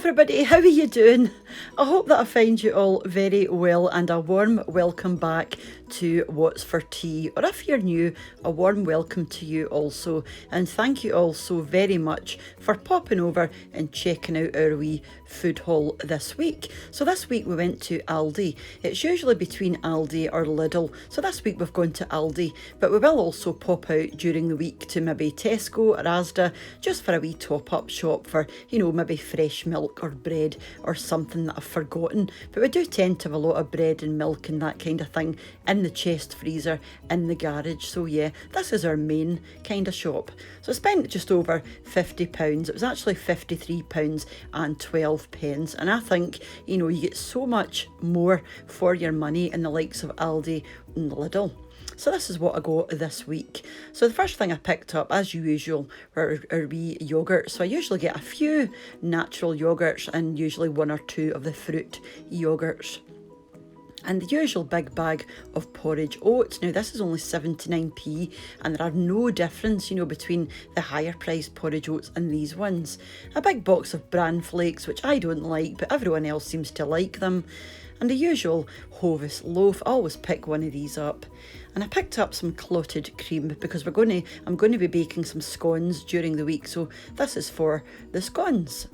everybody, how are you doing? I hope that I find you all very well, and a warm welcome back to What's for Tea, or if you're new, a warm welcome to you also, and thank you all so very much for popping over and checking out our wee food haul this week. So this week we went to Aldi. It's usually between Aldi or Lidl, so this week we've gone to Aldi, but we will also pop out during the week to maybe Tesco or Asda just for a wee top-up shop for, you know, maybe fresh milk or bread or something that I've forgotten. But we do tend to have a lot of bread and milk and that kind of thing in the chest freezer in the garage. So yeah, this is our main kind of shop. So I spent just over £50. It was actually £53 and 12 pence. And I think, you know, you get so much more for your money in the likes of Aldi and Lidl. So this is what I got this week. So the first thing I picked up, as usual, were our wee yoghurts. So I usually get a few natural yoghurts and usually one or two of the fruit yoghurts. And the usual big bag of porridge oats. Now this is only 79p, and there are no difference, you know, between the higher priced porridge oats and these ones. A big box of bran flakes, which I don't like, but everyone else seems to like them. And the usual Hovis loaf. I always pick one of these up. And I picked up some clotted cream because I'm going to be baking some scones during the week. So this is for the scones.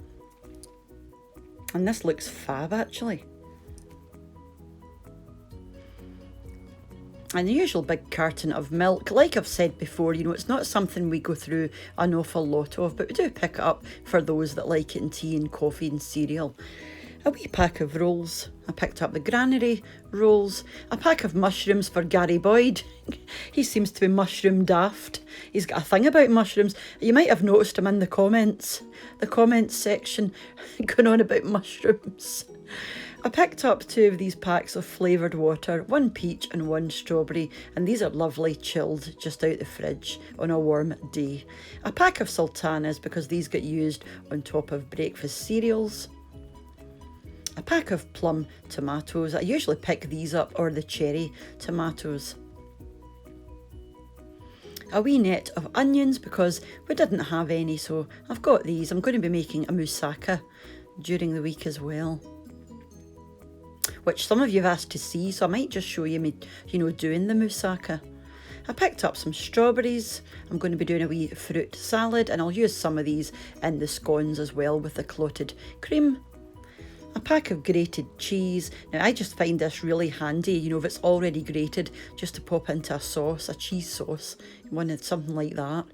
And this looks fab actually. And the usual big carton of milk. Like I've said before, you know, it's not something we go through an awful lot of, but we do pick it up for those that like it in tea and coffee and cereal. A wee pack of rolls. I picked up the granary rolls. A pack of mushrooms for Gary Boyd. He seems to be mushroom daft. He's got a thing about mushrooms. You might have noticed him in the comments section, going on about mushrooms. I picked up 2 of these packs of flavoured water, 1 peach and 1 strawberry, and these are lovely chilled just out the fridge on a warm day. A pack of sultanas because these get used on top of breakfast cereals. A pack of plum tomatoes. I usually pick these up, or the cherry tomatoes. A wee net of onions because we didn't have any, so I've got these. I'm going to be making a moussaka during the week as well, which some of you have asked to see, so I might just show you me, you know, doing the moussaka. I picked up some strawberries. I'm going to be doing a wee fruit salad, and I'll use some of these in the scones as well with the clotted cream. A pack of grated cheese. Now I just find this really handy, you know, if it's already grated, just to pop into a sauce, a cheese sauce, something like that.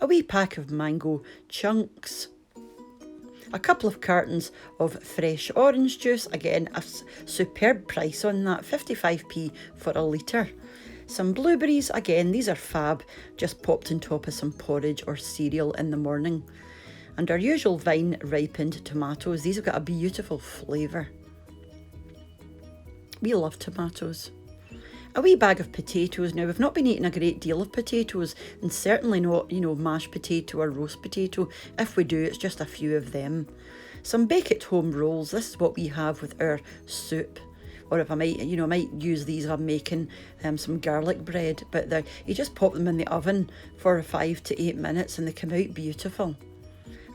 A wee pack of mango chunks. A couple of cartons of fresh orange juice. Again, a superb price on that, 55p for a litre. Some blueberries. Again, these are fab, just popped on top of some porridge or cereal in the morning. And our usual vine ripened tomatoes. These have got a beautiful flavour. We love tomatoes. A wee bag of potatoes. Now, we've not been eating a great deal of potatoes, and certainly not, you know, mashed potato or roast potato. If we do, it's just a few of them. Some bake-at-home rolls. This is what we have with our soup. Or if I might use these, I'm making some garlic bread. But you just pop them in the oven for 5 to 8 minutes and they come out beautiful.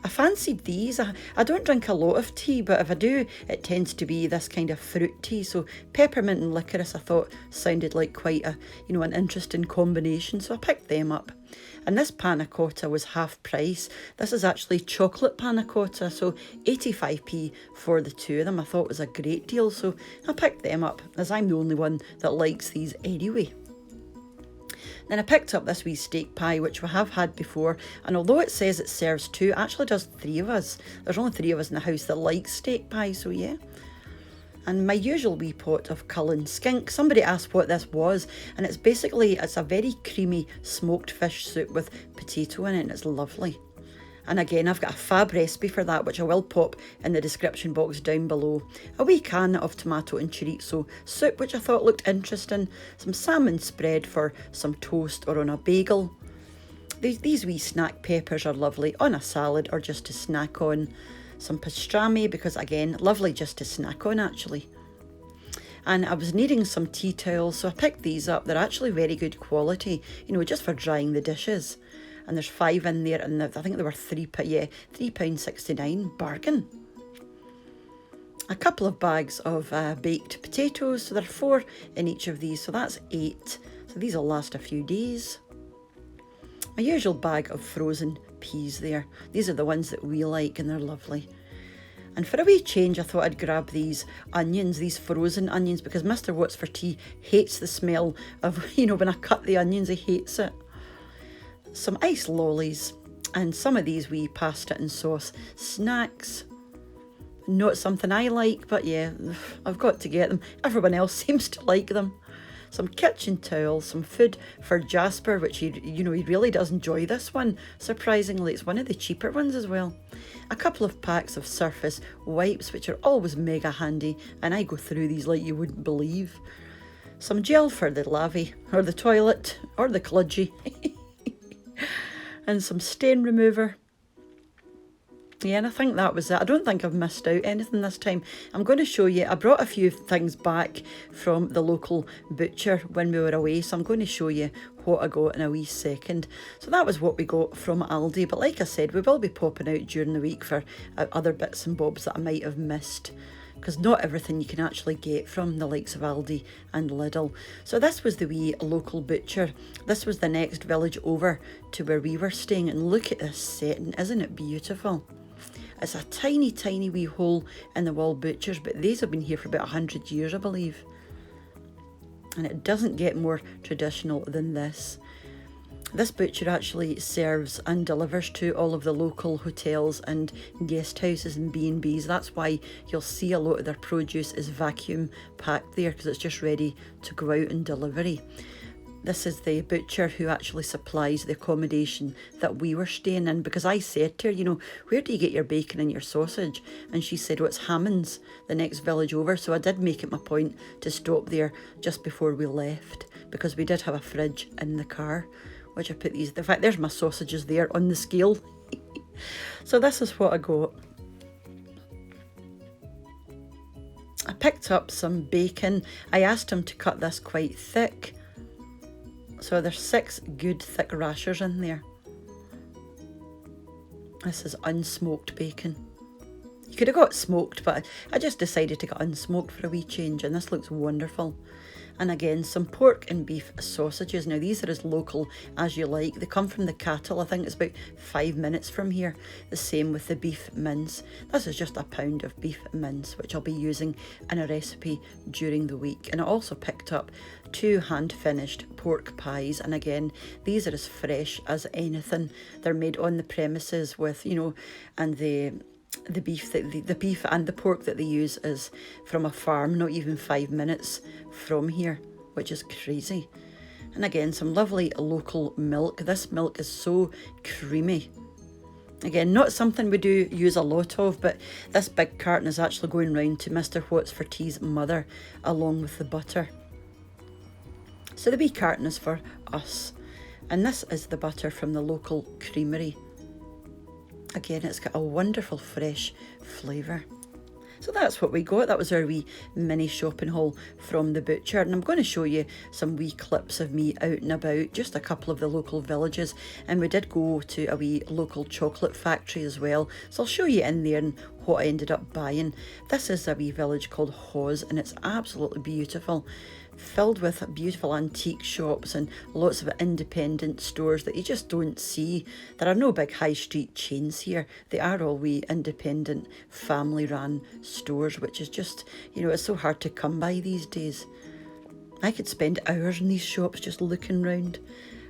I fancied these. I don't drink a lot of tea, but if I do, it tends to be this kind of fruit tea. So peppermint and licorice I thought sounded like quite a, you know, an interesting combination. So I picked them up. And this panna cotta was half price. This is actually chocolate panna cotta, so 85p for the 2 of them. I thought was a great deal, so I picked them up, as I'm the only one that likes these anyway. Then I picked up this wee steak pie, which we have had before, and although it says it serves 2, it actually does 3 of us. There's only 3 of us in the house that like steak pie, so yeah. And my usual wee pot of Cullen Skink. Somebody asked what this was, and it's a very creamy smoked fish soup with potato in it, and it's lovely. And again, I've got a fab recipe for that, which I will pop in the description box down below. A wee can of tomato and chorizo soup, which I thought looked interesting. Some salmon spread for some toast or on a bagel. These wee snack peppers are lovely on a salad or just to snack on. Some pastrami, because again, lovely just to snack on actually. And I was needing some tea towels, so I picked these up. They're actually very good quality, you know, just for drying the dishes. And there's 5 in there, and I think they were £3.69, bargain. a couple of bags of baked potatoes, so there are 4 in each of these, so that's 8. So these will last a few days. My usual bag of frozen peas there. These are the ones that we like and they're lovely. And for a wee change, I thought I'd grab these onions, these frozen onions, because Mr. What's for Tea hates the smell of, when I cut the onions, he hates it. Some ice lollies and some of these wee pasta and sauce snacks. Not something I like, but yeah, I've got to get them. Everyone else seems to like them. Some kitchen towels, some food for Jasper, which he really does enjoy this one. Surprisingly, it's one of the cheaper ones as well. A couple of packs of surface wipes, which are always mega handy, and I go through these like you wouldn't believe. Some gel for the lavvy, or the toilet, or the kludgy. And some stain remover. Yeah, and I think that was it. I don't think I've missed out anything this time. I'm going to show you, I brought a few things back from the local butcher when we were away, so I'm going to show you what I got in a wee second. So that was what we got from Aldi, but like I said, we will be popping out during the week for other bits and bobs that I might have missed, because not everything you can actually get from the likes of Aldi and Lidl. So this was the wee local butcher. This was the next village over to where we were staying, and look at this setting, isn't it beautiful? It's a tiny, tiny wee hole in the wall butchers, but these have been here for about 100 years, I believe. And it doesn't get more traditional than this. This butcher actually serves and delivers to all of the local hotels and guest houses and B&Bs. That's why you'll see a lot of their produce is vacuum packed there, because it's just ready to go out in delivery. This is the butcher who actually supplies the accommodation that we were staying in, because I said to her, where do you get your bacon and your sausage? And she said, it's Hammond's, the next village over. So I did make it my point to stop there just before we left, because we did have a fridge in the car, which I put these, in fact, there's my sausages there on the scale. So this is what I got. I picked up some bacon. I asked him to cut this quite thick. So there's 6 good thick rashers in there. This is unsmoked bacon. You could have got smoked, but I just decided to get unsmoked for a wee change, and this looks wonderful. And again, some pork and beef sausages. Now these are as local as you like. They come from the cattle. I think it's about 5 minutes from here. The same with the beef mince. This is just a pound of beef mince, which I'll be using in a recipe during the week. And I also picked up 2 hand-finished pork pies. And again, these are as fresh as anything. They're made on the premises with, and the beef and the pork that they use is from a farm, not even 5 minutes from here, which is crazy. And again, some lovely local milk. This milk is so creamy. Again, not something we do use a lot of, but this big carton is actually going round to Mr. What's for Tea's mother, along with the butter. So the wee carton is for us, and this is the butter from the local creamery. Again, it's got a wonderful fresh flavour. So that's what we got. That was our wee mini shopping haul from the butcher. And I'm going to show you some wee clips of me out and about, just a couple of the local villages. And we did go to a wee local chocolate factory as well. So I'll show you in there and what I ended up buying. This is a wee village called Hawes, and it's absolutely beautiful. Filled with beautiful antique shops and lots of independent stores that you just don't see. There are no big high street chains here. They are all wee independent family run stores, which is just, it's so hard to come by these days. I could spend hours in these shops just looking round.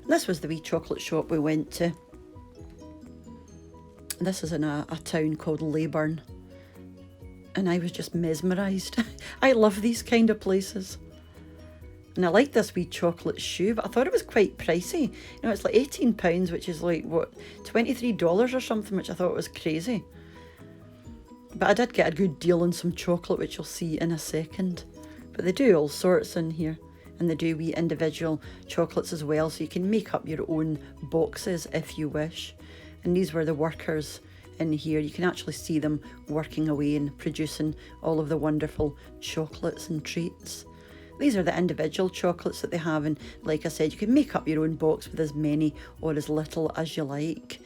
And this was the wee chocolate shop we went to. This is in a town called Leyburn. And I was just mesmerised. I love these kind of places. And I like this wee chocolate shoe, but I thought it was quite pricey. It's like £18, which is like, $23 or something, which I thought was crazy. But I did get a good deal on some chocolate, which you'll see in a second. But they do all sorts in here. And they do wee individual chocolates as well, so you can make up your own boxes if you wish. And these were the workers in here. You can actually see them working away and producing all of the wonderful chocolates and treats. These are the individual chocolates that they have, and like I said, you can make up your own box with as many or as little as you like.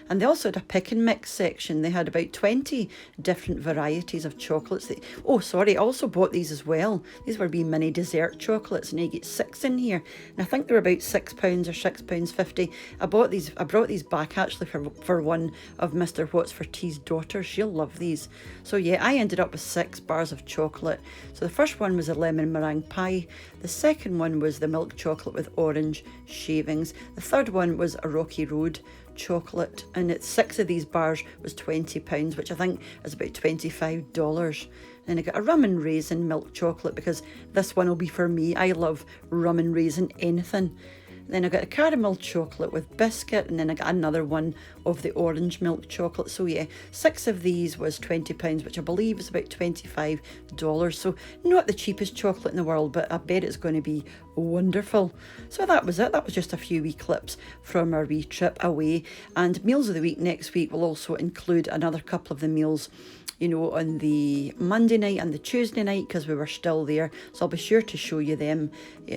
And they also had a pick and mix section. They had about 20 different varieties of chocolates. Oh, sorry, I also bought these as well. These were wee mini dessert chocolates, and you get 6 in here. And I think they were about £6 or £6.50. I brought these back actually for one of Mr. What's for Tea's daughter. She'll love these. So yeah, I ended up with 6 bars of chocolate. So the first one was a lemon meringue pie. The second one was the milk chocolate with orange shavings. The third one was a Rocky Road chocolate, and 6 of these bars was £20, which I think is about $25. Then I got a rum and raisin milk chocolate, because this one will be for me. I love rum and raisin anything. Then I got a caramel chocolate with biscuit, and then I got another one of the orange milk chocolate. So yeah, 6 of these was £20, which I believe is about $25. So not the cheapest chocolate in the world, but I bet it's going to be wonderful. So that was it. That was just a few wee clips from our wee trip away. And Meals of the Week next week will also include another couple of the meals, you know, on the Monday night and the Tuesday night, because we were still there. So I'll be sure to show you them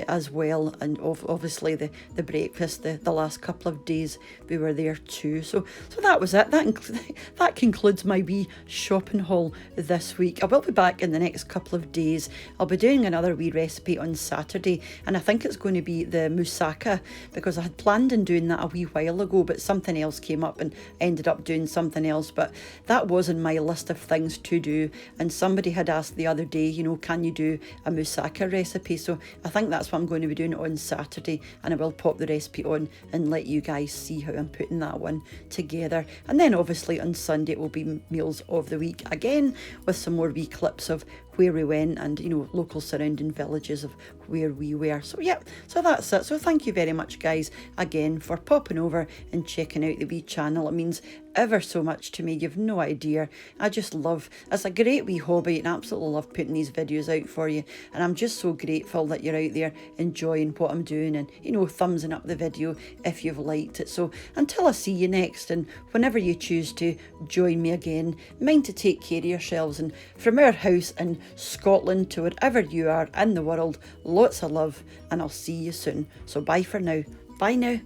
as well. And obviously the breakfast, the last couple of days we were there too. So that was it. That concludes my wee shopping haul this week. I will be back in the next couple of days. I'll be doing another wee recipe on Saturday, and I think it's going to be the moussaka, because I had planned on doing that a wee while ago, but something else came up and ended up doing something else. But that was in my list of things to do, and somebody had asked the other day, you know, can you do a moussaka recipe? So I think that's what I'm going to be doing on Saturday, and I will pop the recipe on and let you guys see how I'm putting that one together. And then obviously on Sunday it will be Meals of the Week again, with some more wee clips of where we went and, you know, local surrounding villages of where we were. So yeah, so that's it. So thank you very much, guys, again for popping over and checking out the wee channel. It means ever so much to me. You've no idea. I just love, it's a great wee hobby, and I absolutely love putting these videos out for you, and I'm just so grateful that you're out there enjoying what I'm doing, and, you know, thumbsing up the video if you've liked it. So until I see you next, and whenever you choose to join me again, mind to take care of yourselves, and from our house in Scotland to wherever you are in the world, lots of love, and I'll see you soon. So bye for now. Bye now.